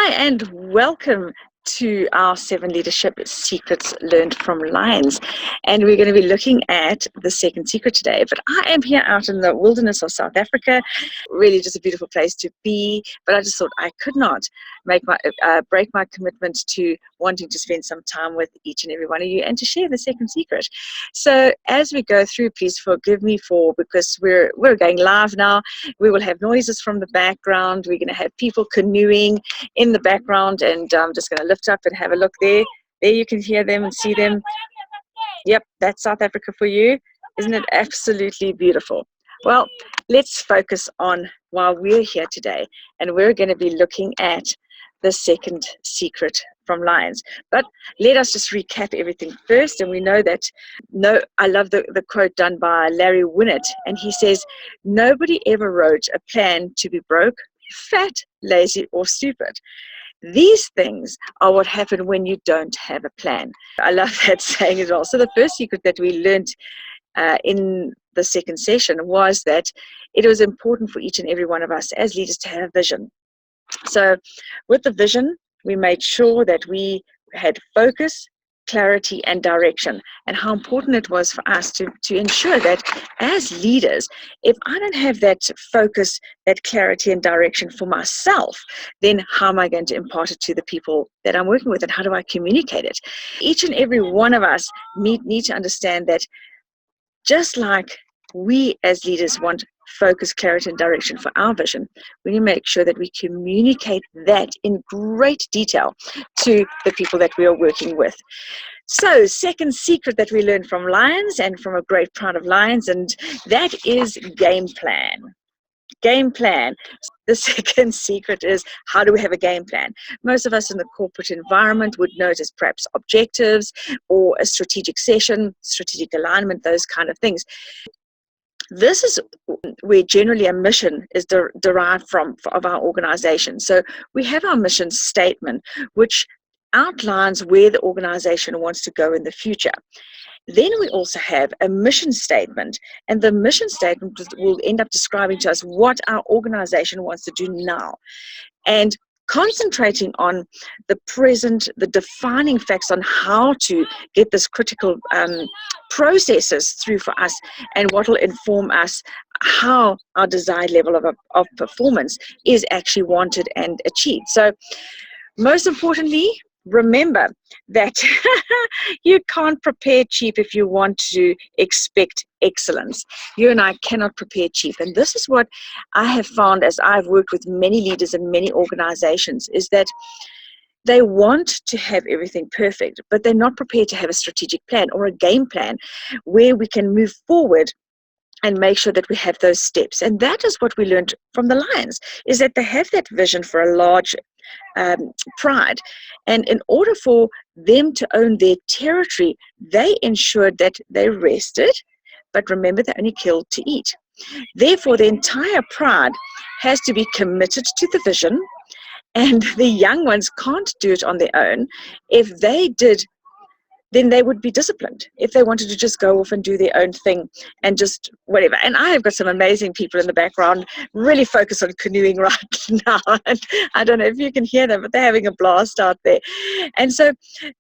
Hi, and welcome to our 7 Leadership Secrets Learned from Lions. And we're going to be looking at the second secret today. But I am here out in the wilderness of South Africa, really just a beautiful place to be. But I just thought I could not break my commitment to wanting to spend some time with each and every one of you and to share the second secret. So as we go through, please forgive me because we're going live now. We will have noises from the background. We're going to have people canoeing in the background, and I'm just going to lift up and have a look there. There you can hear them and see them. Yep, that's South Africa for you. Isn't it absolutely beautiful? Well, let's focus on why we're here today, and we're going to be looking at the second secret from Lions. But let us just recap everything first. And we know that, I love the quote done by Larry Winnet, and he says, nobody ever wrote a plan to be broke, fat, lazy, or stupid. These things are what happen when you don't have a plan. I love that saying as well. So the first secret that we learned in the second session was that it was important for each and every one of us as leaders to have a vision. So with the vision, we made sure that we had focus, clarity, and direction, and how important it was for us to ensure that as leaders, if I don't have that focus, that clarity and direction for myself, then how am I going to impart it to the people that I'm working with, and how do I communicate it? Each and every one of us need to understand that just like we as leaders want focus, clarity, and direction for our vision, we need to make sure that we communicate that in great detail to the people that we are working with. So, second secret that we learned from Lions and from a great pride of Lions, and that is game plan. Game plan. The second secret is, how do we have a game plan? Most of us in the corporate environment would know it as perhaps objectives or a strategic session, strategic alignment, those kind of things. This is where generally a mission is derived from of our organization. So we have our mission statement, which outlines where the organization wants to go in the future. Then we also have a mission statement, and the mission statement will end up describing to us what our organization wants to do now. And concentrating on the present, the defining facts on how to get this critical processes through for us, and what will inform us how our desired level of performance is actually wanted and achieved. So most importantly, remember that you can't prepare cheap if you want to expect excellence. You and I cannot prepare cheap. And this is what I have found as I've worked with many leaders in many organizations, is that they want to have everything perfect, but they're not prepared to have a strategic plan or a game plan where we can move forward and make sure that we have those steps. And that is what we learned from the Lions, is that they have that vision for a large pride. And in order for them to own their territory, they ensured that they rested, but remember, they only killed to eat. Therefore, the entire pride has to be committed to the vision, and the young ones can't do it on their own. If they did, then they would be disciplined if they wanted to just go off and do their own thing and just whatever. And I have got some amazing people in the background really focused on canoeing right now. And I don't know if you can hear them, but they're having a blast out there. And so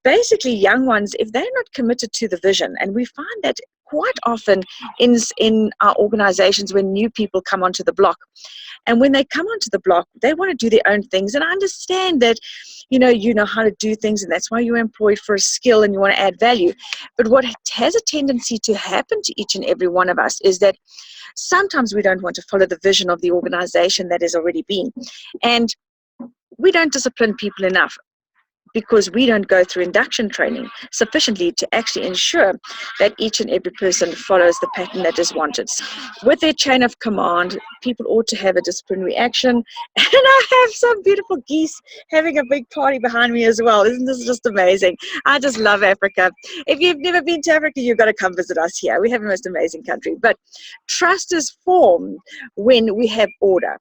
basically young ones, if they're not committed to the vision, and we find that quite often in our organizations when new people come onto the block, and when they come onto the block, they want to do their own things. And I understand that, you know how to do things, and that's why you're employed for a skill and you want to add value. But what has a tendency to happen to each and every one of us is that sometimes we don't want to follow the vision of the organization that has already been. And we don't discipline people enough, because we don't go through induction training sufficiently to actually ensure that each and every person follows the pattern that is wanted. With their chain of command, people ought to have a disciplinary action. And I have some beautiful geese having a big party behind me as well. Isn't this just amazing? I just love Africa. If you've never been to Africa, you've got to come visit us here. We have the most amazing country. But trust is formed when we have order.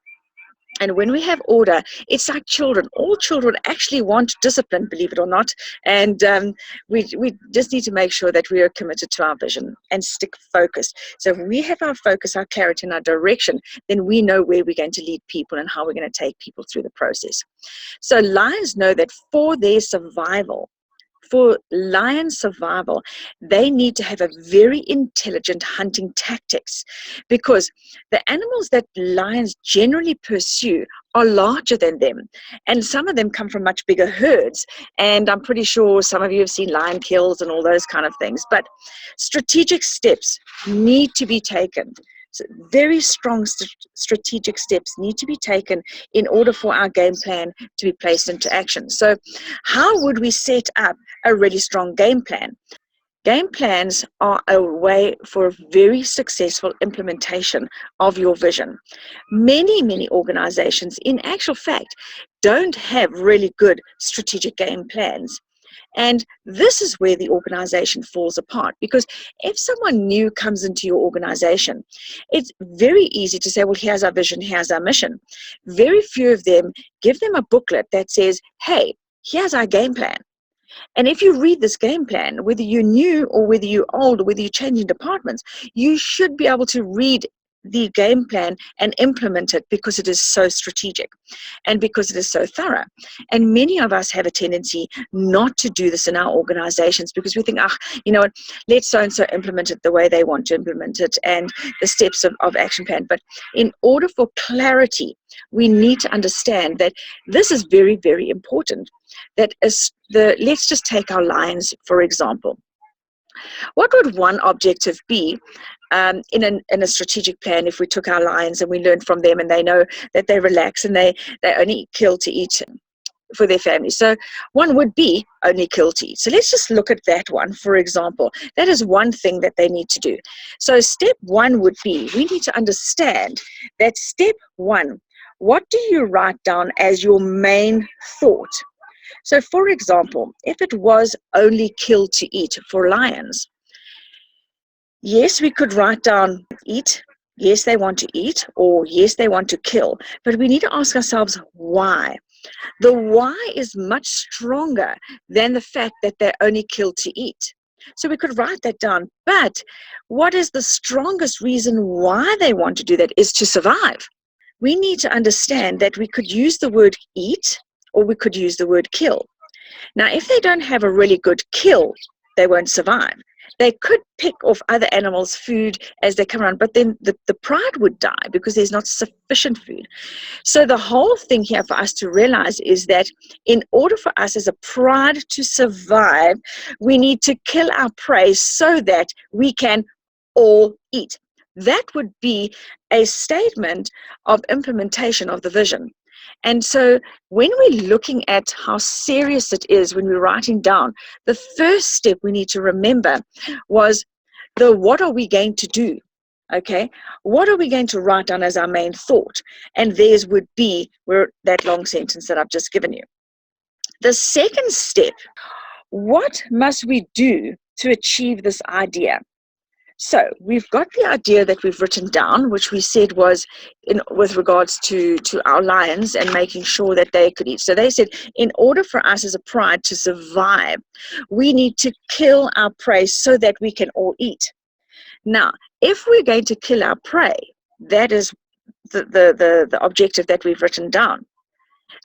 And when we have order, it's like children. All children actually want discipline, believe it or not. And we just need to make sure that we are committed to our vision and stick focused. So if we have our focus, our clarity, and our direction, then we know where we're going to lead people and how we're going to take people through the process. So lions know that for their survival, for lion survival, they need to have a very intelligent hunting tactics, because the animals that lions generally pursue are larger than them, and some of them come from much bigger herds. And I'm pretty sure some of you have seen lion kills and all those kind of things, but strategic steps need to be taken. So very strong strategic steps need to be taken in order for our game plan to be placed into action. So how would we set up a really strong game plan? Game plans are a way for a very successful implementation of your vision. Many organizations, in actual fact, don't have really good strategic game plans. And this is where the organization falls apart, because if someone new comes into your organization, it's very easy to say, well, here's our vision, here's our mission. Very few of them give them a booklet that says, hey, here's our game plan. And if you read this game plan, whether you're new or whether you're old or whether you're changing departments, you should be able to read the game plan and implement it, because it is so strategic and because it is so thorough. And many of us have a tendency not to do this in our organizations, because we think, you know what, let so-and-so implement it the way they want to implement it and the steps of action plan. But in order for clarity, we need to understand that this is very, very important. That is let's just take our lions, for example. What would one objective be in a strategic plan if we took our lions and we learned from them, and they know that they relax and they only kill to eat for their family? So one would be only kill to eat. So let's just look at that one, for example. That is one thing that they need to do. So step one would be, we need to understand that step one, what do you write down as your main thought? So, for example, if it was only kill to eat for lions, yes, we could write down eat, yes, they want to eat, or yes, they want to kill. But we need to ask ourselves why. The why is much stronger than the fact that they only kill to eat. So we could write that down. But what is the strongest reason why they want to do that is to survive. We need to understand that we could use the word eat, or we could use the word kill. Now, if they don't have a really good kill, they won't survive. They could pick off other animals' food as they come around, but then the pride would die because there's not sufficient food. So the whole thing here for us to realize is that in order for us as a pride to survive, we need to kill our prey so that we can all eat. That would be a statement of implementation of the vision. And so when we're looking at how serious it is when we're writing down, the first step we need to remember was what are we going to do? Okay, what are we going to write down as our main thought? And theirs would be that long sentence that I've just given you. The second step, what must we do to achieve this idea? So we've got the idea that we've written down, which we said was with regards to our lions and making sure that they could eat. So they said, in order for us as a pride to survive, we need to kill our prey so that we can all eat. Now, if we're going to kill our prey, that is the objective that we've written down.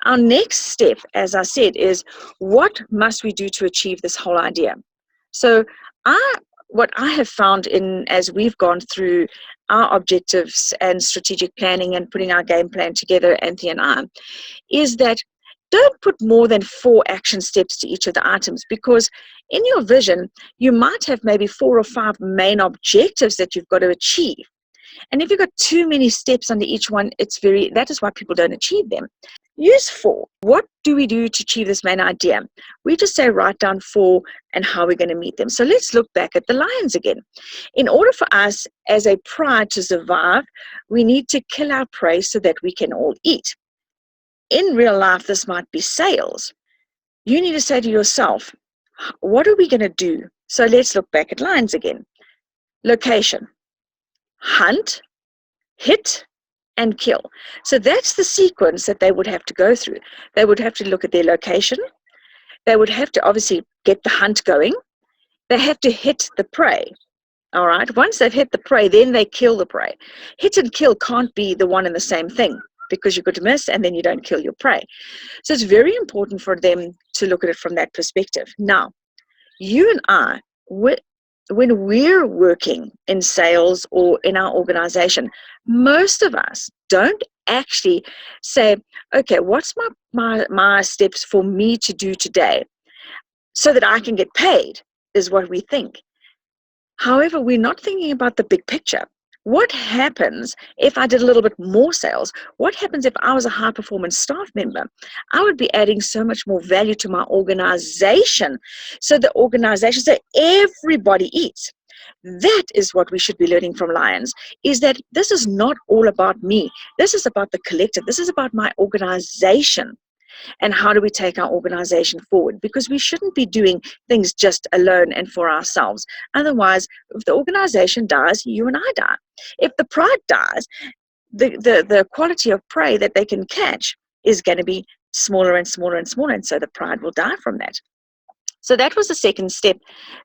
Our next step, as I said, is what must we do to achieve this whole idea? So what I have found as we've gone through our objectives and strategic planning and putting our game plan together, Anthony and I, is that don't put more than 4 action steps to each of the items, because in your vision, you might have maybe 4 or 5 main objectives that you've got to achieve. And if you've got too many steps under each one, that is why people don't achieve them. Use 4. What do we do to achieve this main idea? We just say write down 4 and how we're going to meet them. So let's look back at the lions again. In order for us as a pride to survive, we need to kill our prey so that we can all eat. In real life, this might be sales. You need to say to yourself, what are we going to do? So let's look back at lions again. Location, hunt, hit, and kill. So that's the sequence that they would have to go through. They would have to look at their location. They would have to obviously get the hunt going. They have to hit the prey. All right. Once they've hit the prey, then they kill the prey. Hit and kill can't be the one and the same thing, because you could miss and then you don't kill your prey. So it's very important for them to look at it from that perspective. Now, you and I, when we're working in sales or in our organization, most of us don't actually say, okay, what's my steps for me to do today so that I can get paid, is what we think. However, we're not thinking about the big picture. What happens if I did a little bit more sales? What happens if I was a high performance staff member? I would be adding so much more value to my organization. So the organization, so everybody eats. That is what we should be learning from Lions, is that this is not all about me. This is about the collective. This is about my organization. And how do we take our organization forward? Because we shouldn't be doing things just alone and for ourselves. Otherwise, if the organization dies, you and I die. If the pride dies, the quality of prey that they can catch is going to be smaller and smaller and smaller. And so the pride will die from that. So that was the second step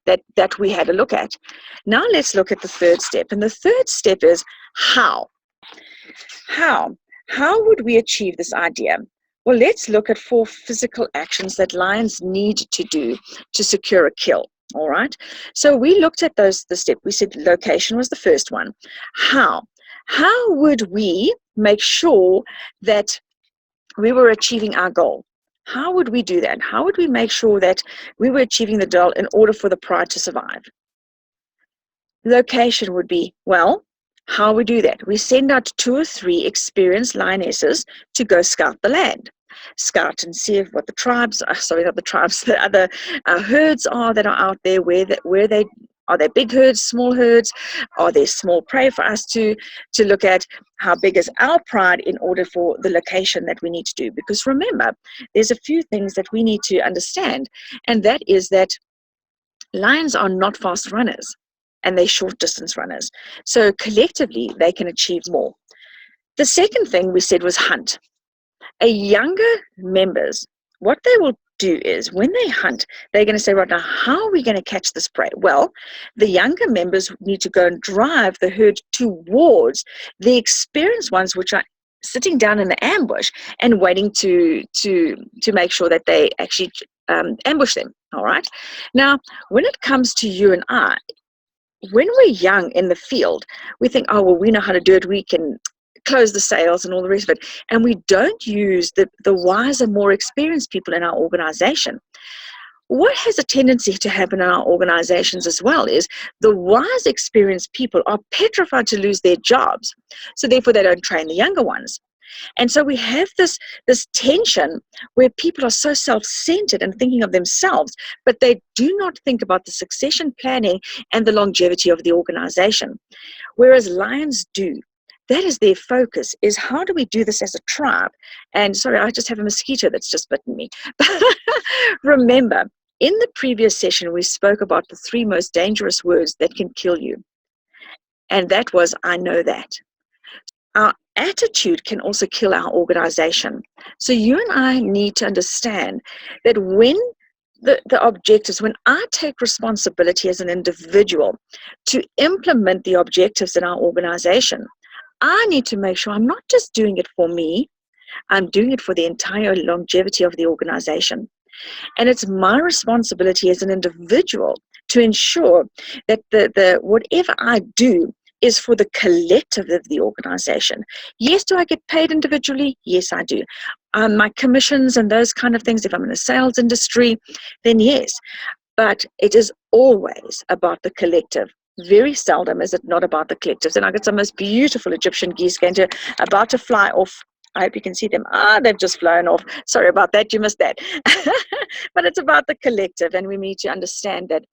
that we had a look at. Now let's look at the third step. And the third step is how. How would we achieve this idea? Well, let's look at 4 physical actions that lions need to do to secure a kill. All right. So we looked at the step. We said location was the first one. How would we make sure that we were achieving our goal? How would we do that? How would we make sure that we were achieving the goal in order for the pride to survive? Location would be, well, how we do that? We send out 2 or 3 experienced lionesses to go scout the land. Scout and see what the tribes, the other herds are that are out there, where they are. They big herds, small herds? Are there small prey for us to look at? How big is our pride in order for the location that we need to do? Because remember, there's a few things that we need to understand, and that is that lions are not fast runners, and they're short distance runners. So collectively, they can achieve more. The second thing we said was hunt. Younger members, what they will do is when they hunt, they're going to say, right now, how are we going to catch this prey? Well, the younger members need to go and drive the herd towards the experienced ones, which are sitting down in the ambush and waiting to make sure that they actually ambush them. All right. Now, when it comes to you and I, when we're young in the field, we think, oh, well, we know how to do it. We can close the sales and all the rest of it. And we don't use the wiser, more experienced people in our organization. What has a tendency to happen in our organizations as well is the wise, experienced people are petrified to lose their jobs. So therefore, they don't train the younger ones. And so we have this tension where people are so self-centered and thinking of themselves, but they do not think about the succession planning and the longevity of the organization. Whereas lions do. That is their focus, is how do we do this as a tribe? And sorry, I just have a mosquito that's just bitten me. Remember, in the previous session, we spoke about the 3 most dangerous words that can kill you. And that was, I know that. Our attitude can also kill our organization. So you and I need to understand that when the objectives, when I take responsibility as an individual to implement the objectives in our organization, I need to make sure I'm not just doing it for me, I'm doing it for the entire longevity of the organization. And it's my responsibility as an individual to ensure that the whatever I do is for the collective of the organization. Yes, do I get paid individually? Yes, I do. My commissions and those kind of things, if I'm in the sales industry, then yes. But it is always about the collective. Very seldom is it not about the collectives. And I got some most beautiful Egyptian geese about to fly off. I hope you can see them. They've just flown off. Sorry about that. You missed that. But it's about the collective. And we need to understand that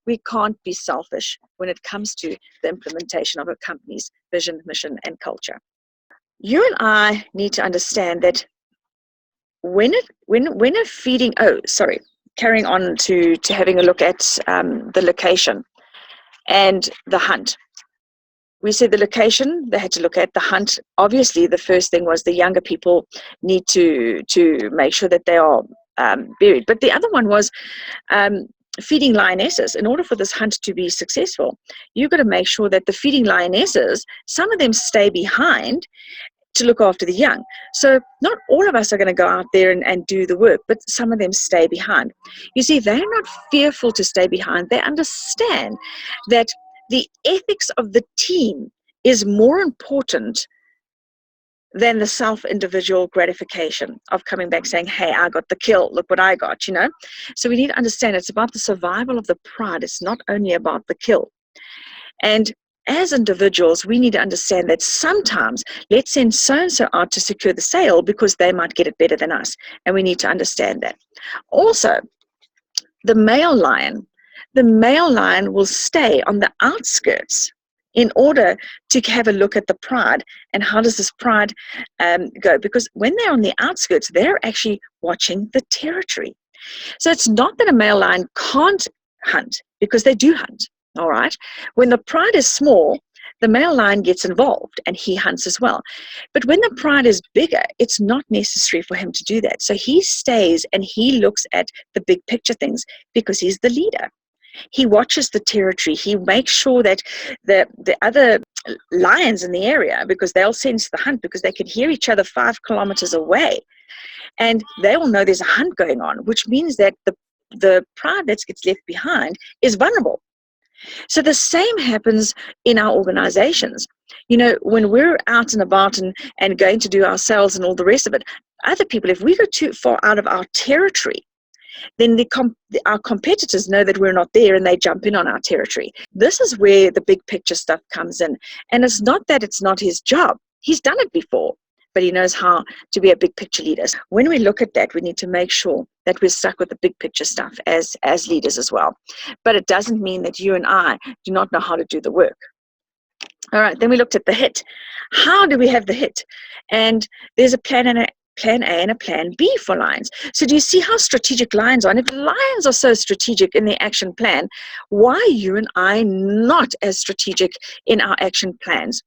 we can't be selfish when it comes to the implementation of a company's vision, mission, and culture. You and I need to understand that when a feeding, carrying on to having a look at the location and the hunt. we said the location they had to look at. The hunt, obviously the first thing was the younger people need to make sure that they are buried. But the other one was feeding lionesses. In order for this hunt to be successful, you've got to make sure that the feeding lionesses, some of them stay behind to look after the young. So not all of us are going to go out there and do the work, but some of them stay behind. You see, they're not fearful to stay behind. They understand that the ethics of the team is more important than the self-individual gratification of coming back saying, hey, I got the kill, look what I got, you know. So we need to understand it's about the survival of the pride. It's not only about the kill. And as individuals, we need to understand that sometimes let's send so-and-so out to secure the sale because they might get it better than us. And we need to understand that. Also, the male lion will stay on the outskirts in order to have a look at the pride and how does this pride go. Because when they're on the outskirts, they're actually watching the territory. So it's not that a male lion can't hunt, because they do hunt. All right. When the pride is small, the male lion gets involved and he hunts as well. But when the pride is bigger, it's not necessary for him to do that. So he stays and he looks at the big picture things because he's the leader. He watches the territory. He makes sure that the other lions in the area, because they'll sense the hunt, because they can hear each other 5 kilometers away, and they will know there's a hunt going on, which means that the pride that gets left behind is vulnerable. So the same happens in our organizations. You know, when we're out and about and going to do our sales and all the rest of it, other people, if we go too far out of our territory, then our competitors know that we're not there and they jump in on our territory. This is where the big picture stuff comes in. And it's not that it's not his job. He's done it before, but he knows how to be a big picture leader. When we look at that, we need to make sure that we're stuck with the big picture stuff as leaders as well. But it doesn't mean that you and I do not know how to do the work. All right, then we looked at the hit. How do we have the hit? And there's a plan A and a plan B for lions. So do you see how strategic lions are? And if lions are so strategic in their action plan, why are you and I not as strategic in our action plans?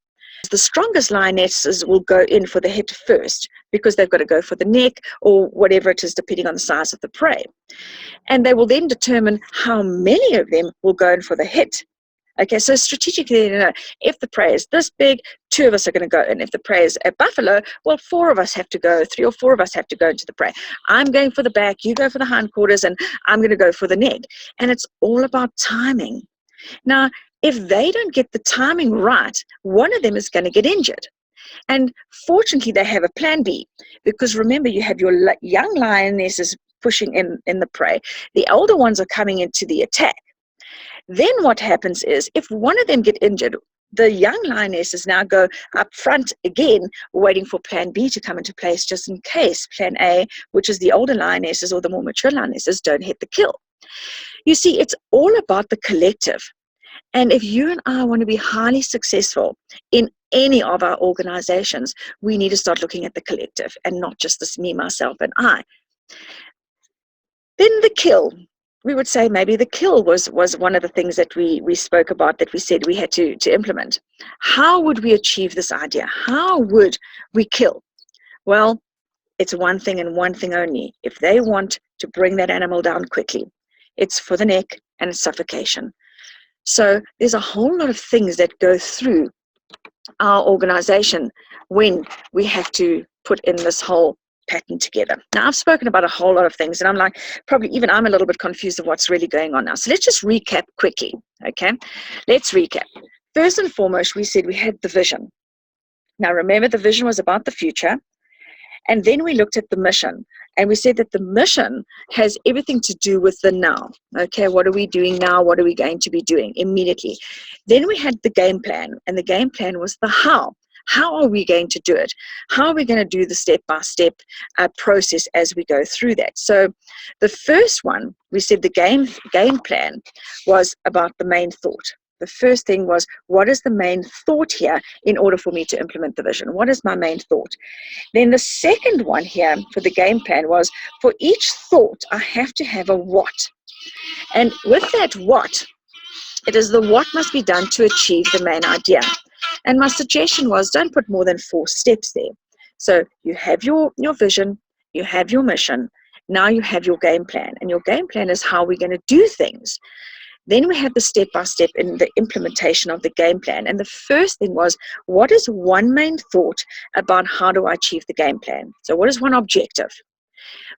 The strongest lionesses will go in for the hit first because they've got to go for the neck or whatever it is, depending on the size of the prey. And they will then determine how many of them will go in for the hit. Okay, so strategically, you know, if the prey is this big, 2 of us are going to go in. If the prey is a buffalo, well, 4 of us have to go, 3 or 4 of us have to go into the prey. I'm going for the back, you go for the hindquarters, and I'm going to go for the neck. And it's all about timing. Now, if they don't get the timing right, one of them is going to get injured. And fortunately, they have a plan B, because remember, you have your young lionesses pushing in the prey. The older ones are coming into the attack. Then what happens is, if one of them get injured, the young lionesses now go up front again, waiting for plan B to come into place, just in case plan A, which is the older lionesses or the more mature lionesses, don't hit the kill. You see, it's all about the collective. And if you and I want to be highly successful in any of our organizations, we need to start looking at the collective and not just this me, myself, and I. Then the kill. We would say maybe the kill was one of the things that we spoke about, that we said we had to implement. How would we achieve this idea? How would we kill? Well, it's one thing and one thing only. If they want to bring that animal down quickly, it's for the neck and it's suffocation. So there's a whole lot of things that go through our organization when we have to put in this whole pattern together. Now, I've spoken about a whole lot of things, and I'm like, probably even I'm a little bit confused of what's really going on now. So let's just recap quickly, okay? Let's recap. First and foremost, we said we had the vision. Now, remember, the vision was about the future. And then we looked at the mission, and we said that the mission has everything to do with the now. Okay, what are we doing now? What are we going to be doing immediately? Then we had the game plan, and the game plan was the how. How are we going to do it? How are we going to do the step-by-step process as we go through that? So the first one, we said the game plan was about the main thought. The first thing was, what is the main thought here in order for me to implement the vision? What is my main thought? Then the second one here for the game plan was, for each thought, I have to have a what. And with that what, it is the what must be done to achieve the main idea. And my suggestion was, don't put more than 4 steps there. So you have your vision, you have your mission, now you have your game plan. And your game plan is how we're going to do things. Then we have the step-by-step in the implementation of the game plan. And the first thing was, what is one main thought about how do I achieve the game plan? So what is one objective?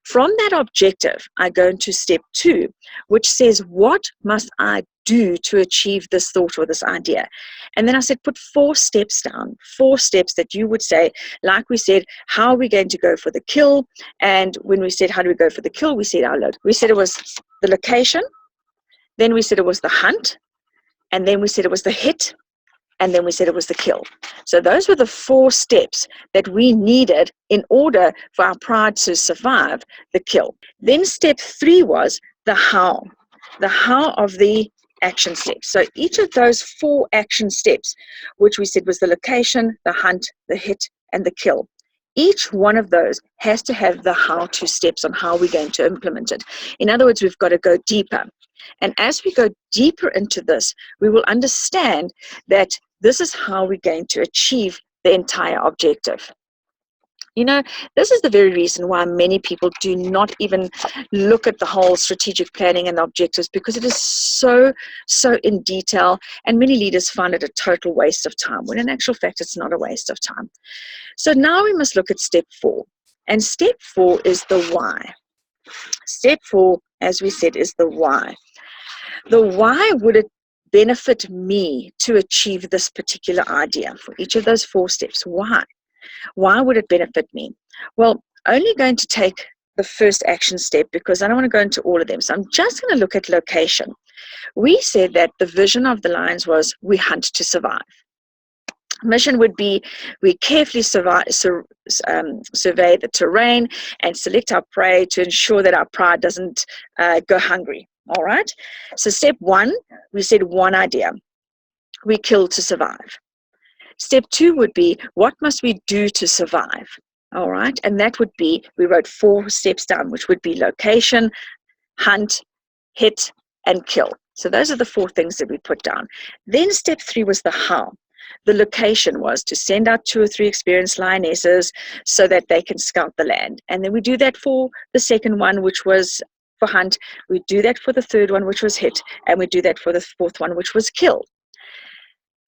From that objective, I go into step 2, which says, what must I do to achieve this thought or this idea? And then I said, put 4 steps down, 4 steps that you would say, like we said, how are we going to go for the kill? And when we said, how do we go for the kill? We said it was the location. Then we said it was the hunt, and then we said it was the hit, and then we said it was the kill. So those were the 4 steps that we needed in order for our pride to survive the kill. Then step 3 was the how of the action steps. So each of those 4 action steps, which we said was the location, the hunt, the hit, and the kill, each one of those has to have the how-to steps on how we're going to implement it. In other words, we've got to go deeper. And as we go deeper into this, we will understand that this is how we're going to achieve the entire objective. You know, this is the very reason why many people do not even look at the whole strategic planning and the objectives, because it is so in detail, and many leaders find it a total waste of time, when in actual fact, it's not a waste of time. So now we must look at step 4. And step 4 is the why. Step 4, as we said, is the why. The why would it benefit me to achieve this particular idea for each of those 4 steps? Why? Why would it benefit me? Well, only going to take the first action step because I don't want to go into all of them. So I'm just going to look at location. We said that the vision of the lions was we hunt to survive. Mission would be we carefully survey the terrain and select our prey to ensure that our pride doesn't go hungry. All right. So step 1, we said one idea. We kill to survive. Step 2 would be, what must we do to survive? All right. And that would be, we wrote 4 steps down, which would be location, hunt, hit, and kill. So those are the 4 things that we put down. Then step 3 was the how. The location was to send out 2 or 3 experienced lionesses so that they can scout the land. And then we do that for the second one, which was for hunt. We do that for the third one, which was hit. And we do that for the 4th one, which was kill.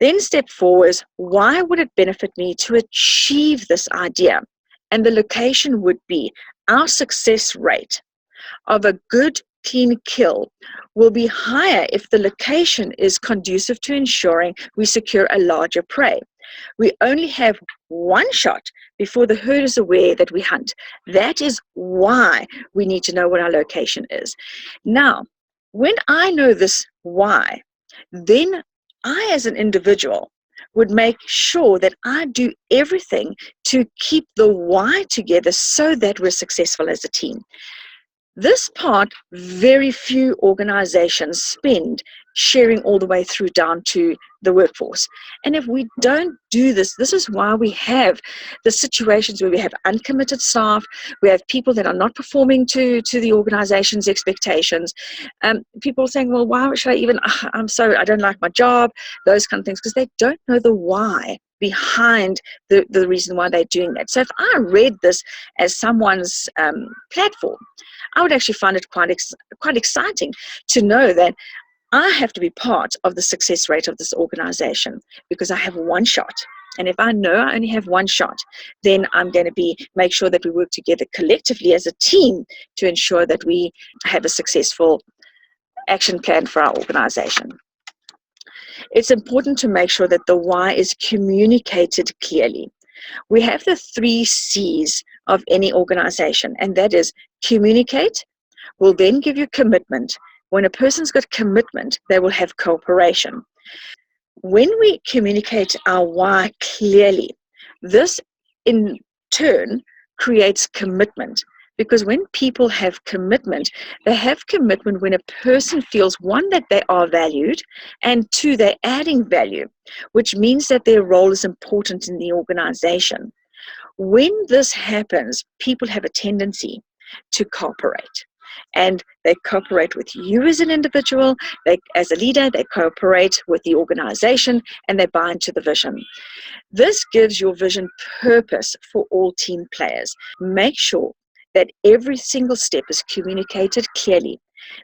Then step 4 is, why would it benefit me to achieve this idea? And the location would be our success rate of a good, clean kill will be higher if the location is conducive to ensuring we secure a larger prey. We only have 1 shot before the herd is aware that we hunt. That is why we need to know what our location is. Now, when I know this why, then I, as an individual, would make sure that I do everything to keep the why together so that we're successful as a team. This part, very few organizations spend sharing all the way through down to the workforce. And if we don't do this, this is why we have the situations where we have uncommitted staff, we have people that are not performing to the organization's expectations. People saying, well, why should I even, I don't like my job, those kind of things, because they don't know the why behind the reason why they're doing that. So if I read this as someone's platform, I would actually find it quite exciting to know that I have to be part of the success rate of this organization because I have 1 shot. And if I know I only have 1 shot, then I'm going to make sure that we work together collectively as a team to ensure that we have a successful action plan for our organization. It's important to make sure that the why is communicated clearly. We have the 3 C's of any organization, and that is communicate, will then give you commitment. When a person's got commitment, they will have cooperation. When we communicate our why clearly, this in turn creates commitment. Because when people have commitment, they have commitment when a person feels, 1, that they are valued, and 2, they're adding value, which means that their role is important in the organization. When this happens, people have a tendency to cooperate. and they cooperate with you as an individual. As a leader, they cooperate with the organization, and they buy into the vision. This gives your vision purpose for all team players. Make sure that every single step is communicated clearly,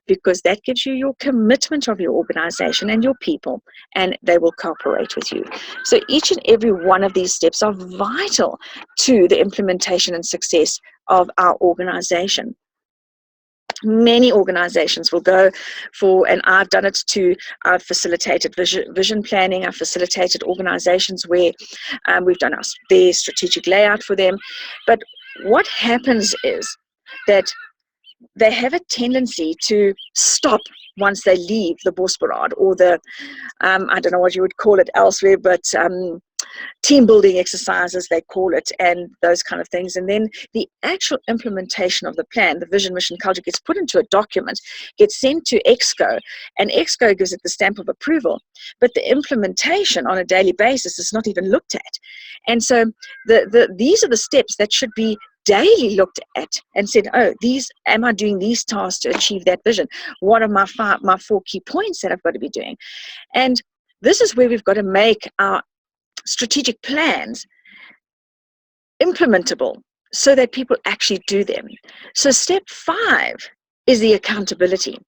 because that gives you your commitment of your organization and your people, and they will cooperate with you. So each and every one of these steps are vital to the implementation and success of our organization. Many organizations will go for, and I've done it too, I've facilitated vision planning, I've facilitated organizations where we've done their strategic layout for them. But what happens is that they have a tendency to stop once they leave the Bosparad or the, I don't know what you would call it elsewhere, but team building exercises, they call it, and those kind of things. And then the actual implementation of the plan, the vision, mission, culture, gets put into a document, gets sent to Exco, and Exco gives it the stamp of approval. But the implementation on a daily basis is not even looked at. And so these are the steps that should be daily looked at and said, oh, am I doing these tasks to achieve that vision? What are my 4 key points that I've got to be doing? And this is where we've got to make our strategic plans implementable so that people actually do them. So step 5 is the accountability,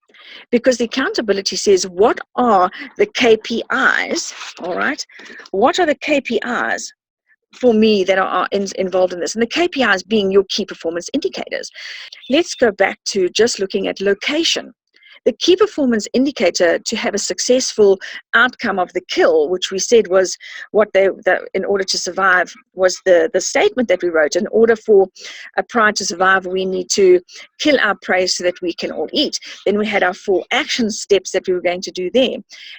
because the accountability says, what are the KPIs, all right? What are the KPIs for me that are involved in this? And the KPIs being your key performance indicators. Let's go back to just looking at location. The key performance indicator to have a successful outcome of the kill, which we said was what in order to survive, was the statement that we wrote. In order for a pride to survive, we need to kill our prey so that we can all eat. Then we had our 4 action steps that we were going to do there.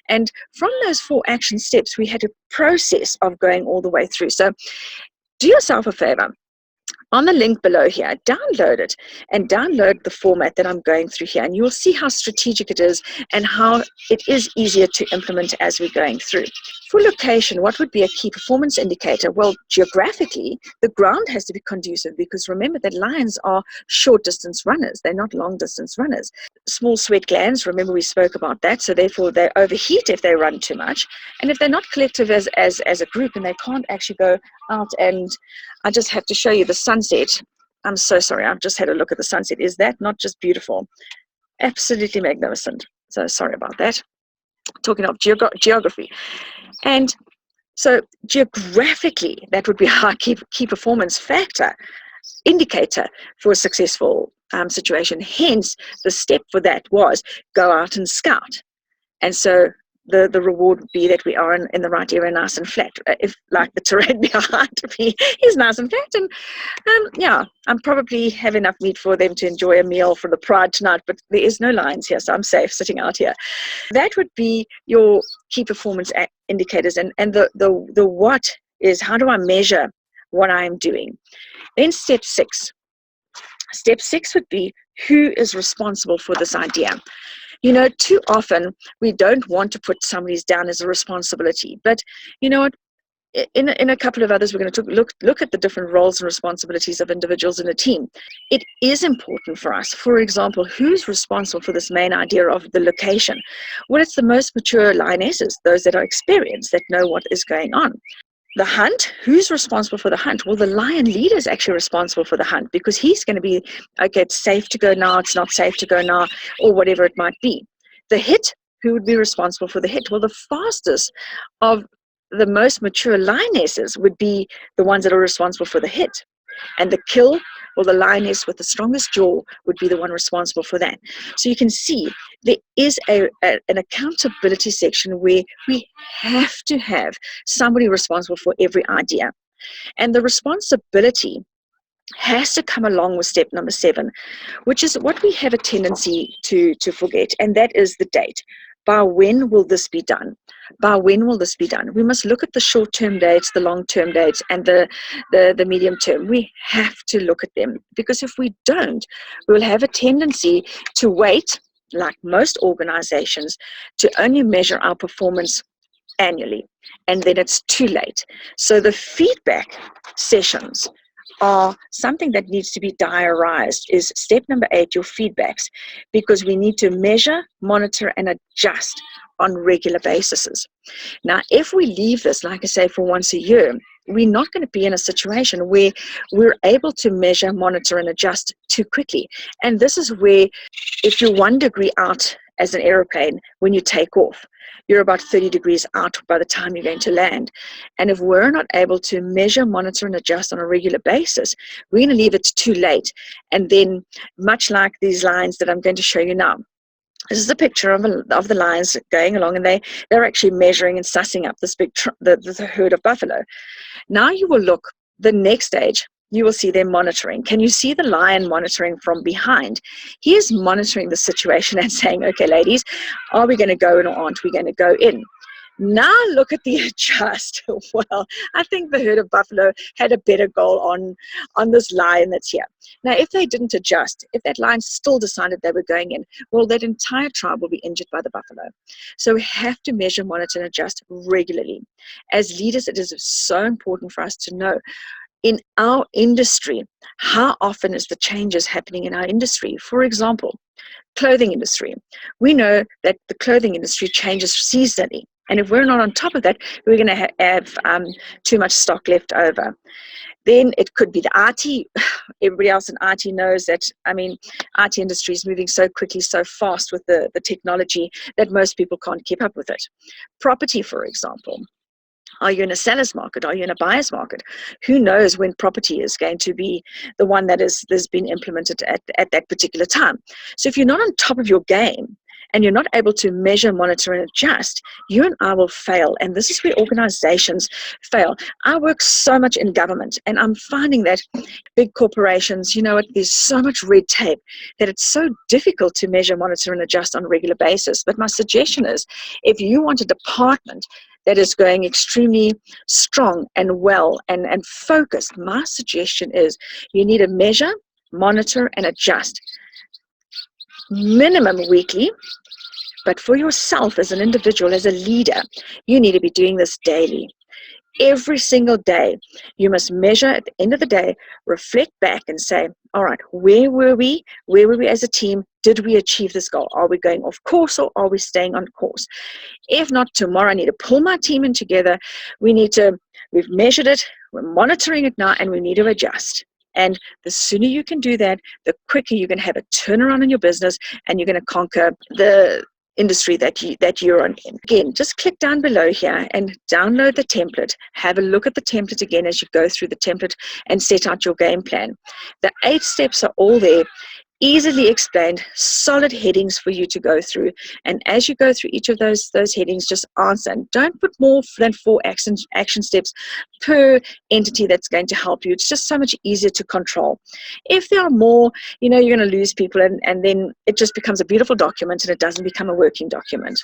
And from those 4 action steps, we had a process of going all the way through. So do yourself a favor. On the link below here, download it and download the format that I'm going through here, and you'll see how strategic it is and how it is easier to implement as we're going through. For location, what would be a key performance indicator? Well, geographically, the ground has to be conducive, because remember that lions are short distance runners. They're not long distance runners. Small sweat glands, remember we spoke about that, so therefore they overheat if they run too much. And if they're not collective as a group, and they can't actually go out, and I just have to show you the sunset. I'm so sorry, I've just had a look at the sunset. Is that not just beautiful? Absolutely magnificent. So sorry about that. Talking of geography. And so geographically, that would be our key performance factor indicator for a successful situation. Hence, the step for that was go out and scout. And so the reward would be that we are in the right area, nice and flat. If like the terrain behind me is nice and flat, and yeah, I'm probably have enough meat for them to enjoy a meal for the pride tonight, but there is no lions here, so I'm safe sitting out here. That would be your key performance indicators, and the what is, how do I measure what I'm doing? Then step 6. Step 6 would be, who is responsible for this idea? You know, too often we don't want to put somebody's down as a responsibility, but you know what? In a couple of others, we're going to look at the different roles and responsibilities of individuals in a team. It is important for us. For example, who's responsible for this main idea of the location? Well, it's the most mature lionesses, those that are experienced, that know what is going on. The hunt, who's responsible for the hunt? Well, the lion leader is actually responsible for the hunt, because he's going to be, okay, it's safe to go now, it's not safe to go now, or whatever it might be. The hit, who would be responsible for the hit? Well, the fastest of the most mature lionesses would be the ones that are responsible for the hit. And the kill, well, the lioness with the strongest jaw would be the one responsible for that. So you can see there is an accountability section where we have to have somebody responsible for every idea. And the responsibility has to come along with step number 7, which is what we have a tendency to forget, and that is the date. By when will this be done? By when will this be done? We must look at the short-term dates, the long-term dates, and the medium-term. We have to look at them, because if we don't, we'll have a tendency to wait, like most organizations, to only measure our performance annually, and then it's too late. So the feedback sessions are something that needs to be diarized. Is step number 8, your feedbacks, because we need to measure, monitor, and adjust on regular basis. Now, if we leave this, like I say, for once a year, we're not going to be in a situation where we're able to measure, monitor, and adjust too quickly. And this is where, if you're 1 degree out as an aeroplane, when you take off, you're about 30 degrees out by the time you're going to land. And if we're not able to measure, monitor, and adjust on a regular basis, we're going to leave it too late. And then, much like these lines that I'm going to show you now, this is a picture of the lions going along, and they're actually measuring and sussing up this big the herd of buffalo. Now you will look the next stage. You will see them monitoring. Can you see the lion monitoring from behind? He is monitoring the situation and saying, okay, ladies, are we going to go in or aren't we going to go in? Now look at the adjust. Well, I think the herd of buffalo had a better goal on this lion that's here. Now, if they didn't adjust, if that lion still decided they were going in, well, that entire tribe will be injured by the buffalo. So we have to measure, monitor, and adjust regularly. As leaders, it is so important for us to know, in our industry, how often is the changes happening in our industry? For example, clothing industry. We know that the clothing industry changes seasonally. And if we're not on top of that, we're going to have too much stock left over. Then it could be the IT. Everybody else in IT knows that, IT industry is moving so quickly, so fast with the technology that most people can't keep up with it. Property, for example. Are you in a seller's market? Are you in a buyer's market? Who knows when property is going to be the one that's been implemented at that particular time? So if you're not on top of your game, and you're not able to measure, monitor, and adjust, you and I will fail. And this is where organizations fail. I work so much in government, and I'm finding that big corporations, there's so much red tape that it's so difficult to measure, monitor, and adjust on a regular basis. But my suggestion is, if you want a department that is going extremely strong and well and focused, my suggestion is you need to measure, monitor, and adjust. Minimum weekly, but for yourself as an individual, as a leader, you need to be doing this daily. Every single day, you must measure at the end of the day, reflect back and say, all right, where were we? Where were we as a team? Did we achieve this goal? Are we going off course or are we staying on course? If not, tomorrow I need to pull my team in together. We've measured it, we're monitoring it now, and we need to adjust. And the sooner you can do that, the quicker you're going to have a turnaround in your business, and you're going to conquer the industry that you're on. Again, just click down below here and download the template. Have a look at the template again as you go through the template and set out your game plan. The 8 steps are all there, easily explained, solid headings for you to go through. And as you go through each of those headings, just answer. And don't put more than 4 action steps per entity that's going to help you. It's just so much easier to control. If there are more, you're going to lose people, and then it just becomes a beautiful document and it doesn't become a working document.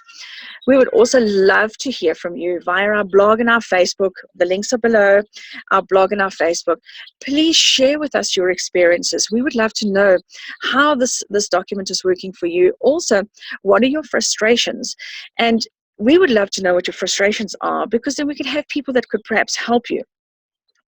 We would also love to hear from you via our blog and our Facebook. The links are below, our blog and our Facebook. Please share with us your experiences. We would love to know how this document is working for you. Also, what are your frustrations? And we would love to know what your frustrations are, because then we could have people that could perhaps help you.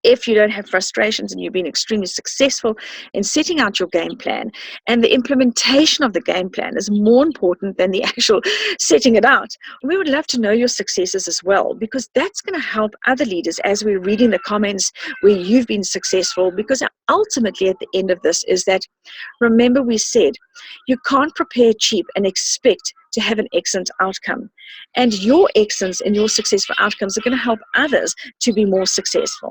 If you don't have frustrations and you've been extremely successful in setting out your game plan, and the implementation of the game plan is more important than the actual setting it out, we would love to know your successes as well, because that's going to help other leaders as we're reading the comments where you've been successful. Because ultimately at the end of this is that, remember we said, you can't prepare cheap and expect to have an excellent outcome. And your excellence and your successful outcomes are going to help others to be more successful.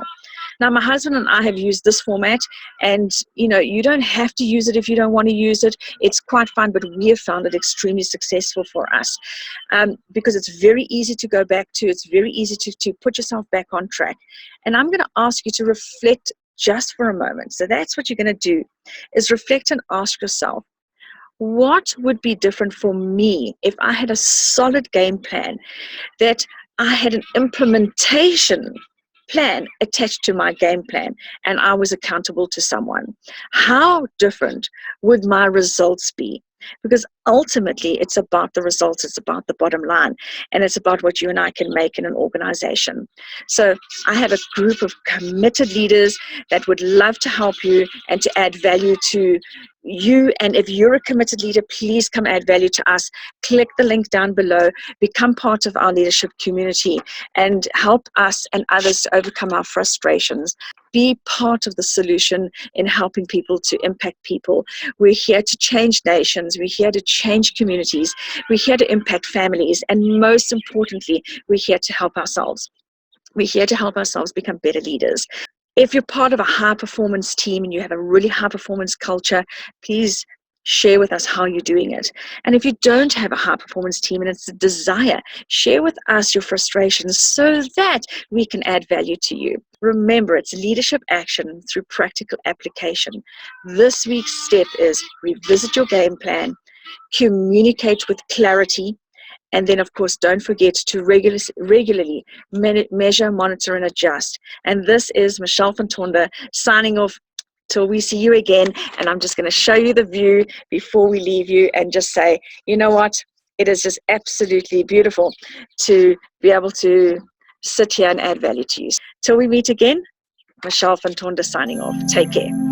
Now, my husband and I have used this format, and you don't have to use it if you don't want to use it. It's quite fun, but we have found it extremely successful for us, because it's very easy to go back to. It's very easy to put yourself back on track. And I'm going to ask you to reflect just for a moment. So that's what you're going to do, is reflect and ask yourself, what would be different for me if I had a solid game plan, that I had an implementation plan attached to my game plan, and I was accountable to someone? How different would my results be? Because ultimately, it's about the results, it's about the bottom line, and it's about what you and I can make in an organization. So I have a group of committed leaders that would love to help you and to add value to you. And if you're a committed leader, please come add value to us. Click the link down below, become part of our leadership community, and help us and others to overcome our frustrations. Be part of the solution in helping people to impact people. We're here to change nations. We're here to change communities. We're here to impact families. And most importantly, we're here to help ourselves. We're here to help ourselves become better leaders. If you're part of a high performance team and you have a really high performance culture, please share with us how you're doing it. And if you don't have a high performance team and it's a desire, share with us your frustrations so that we can add value to you. Remember, it's leadership action through practical application. This week's step is revisit your game plan, communicate with clarity, and then, of course, don't forget to regularly measure, monitor, and adjust. And this is Michelle Fontonda signing off till we see you again. And I'm just going to show you the view before we leave you and just say, you know what? It is just absolutely beautiful to be able to sit here and add value to you. Till we meet again, Michelle Fontonda signing off. Take care.